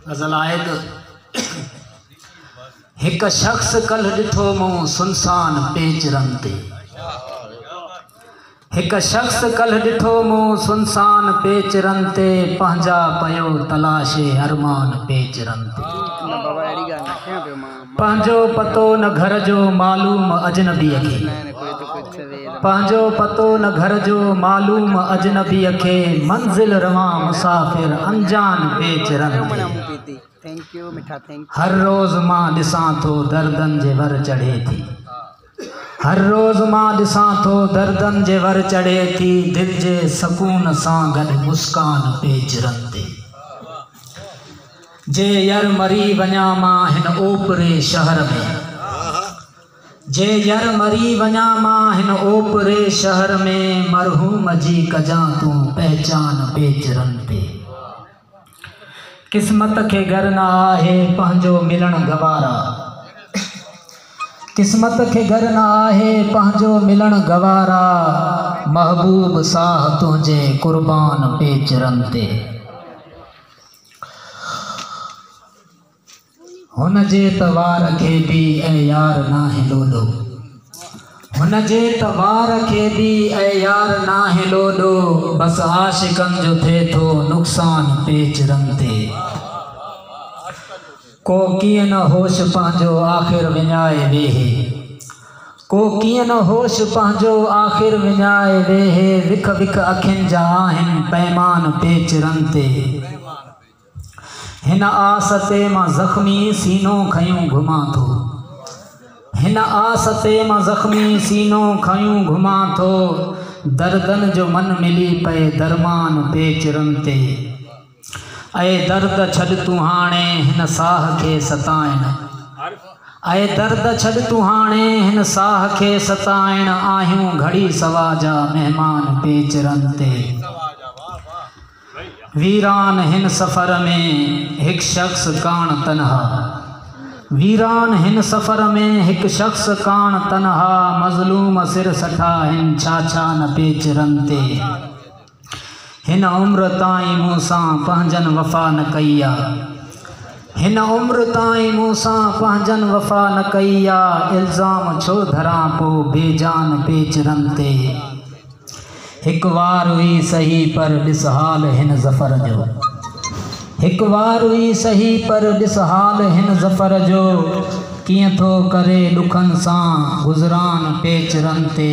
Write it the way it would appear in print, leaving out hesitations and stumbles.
गज़ल आहे त हिकु शख़्स कल्ह ॾिठो मूं सुनसान पेचरन ते। हिकु शख़्स कल्ह ॾिठो मूं सुनसान पेचरन ते, पंहिंजा पयो तलाशे अरमान पेचरन ते। पंहिंजो पतो न घर जो मालूम अजनबीअ खे, पंहिंजो पतो न घर जो मालूम अजनबीअ खे, मंज़िल रवां मुसाफ़िर अनजान पेचरन ते। हर रोज़ मां ॾिसां थो दर्दन जे वर चढ़े थी, हर रोज़ मां ॾिसां थो दर्दन जे वर चढ़े थी, दिल जे सकून सां गॾु मुस्कान पेचरन ते। जे यर मरी वञा मां हिन ओपरे शहर में, जे यर मरी वञा मां हिन ओपरे शहर में, मरहूम जी कजां तूं पहचान पेचरन ते। किस्मत खे घर न आहे पंहिंजो मिलण गवारा, किस्मत खे घर न आहे पंहिंजो मिलण गवारा, महबूब साह तुंहिंजे कुर्बान पेचरन ते। हुन जे तवार खे बि ऐं यार नाहे लोॾो, हुन जे तवार खे बि ऐं यार नाहे लोॾो, बस आशिकनि जो थिए थो नुक़सान पेचरन ते। को कीअं न होश पंहिंजो आख़िर विञाए वेहे, को कीअं न होश पंहिंजो आख़िर विञाए वेहे, विख विख अखियुनि जा आहिनि पैमान पेचरन ते। हिन आस ते मां ज़ख़्मी सीनो खयूं घुमां थो, हिन आस ते मां ज़ख़्मी सीनो खयूं घुमां थो, दर्दन जो मन मिली पए दरमान पेचरन ते। ऐं दर्द छॾ तूं हाणे हिन साह खे सताइण, ऐं दर्द छॾ तूं हाणे हिन साह खे सताइण, आहियूं घड़ी सवा जा महिमान पेचरन ते। वीरान हिन सफ़र में हिकु शख़्स कान तन्हा, वीरान हिन सफ़र में हिकु शख़्स कान तन्हा, मज़लूम सिर सठा हिन छा छा न पेचरन ते। हिन उम्र ताईं मूंसां पंहिंजनि वफ़ा न कई आहे, हिन उम्र ताईं मूंसां पंहिंजनि वफ़ा न कई आहे, इल्ज़ाम छो धरां पोइ बेजान पेचरन ते। हिकु वार हुई सही पर ॾिस हाल हिन ज़फ़र जो, हिकु वार हुई सही पर ॾिस हाल हिन ज़फ़र जो, कीअं थो करे ॾुखनि सां गुज़रान पेचरन ते।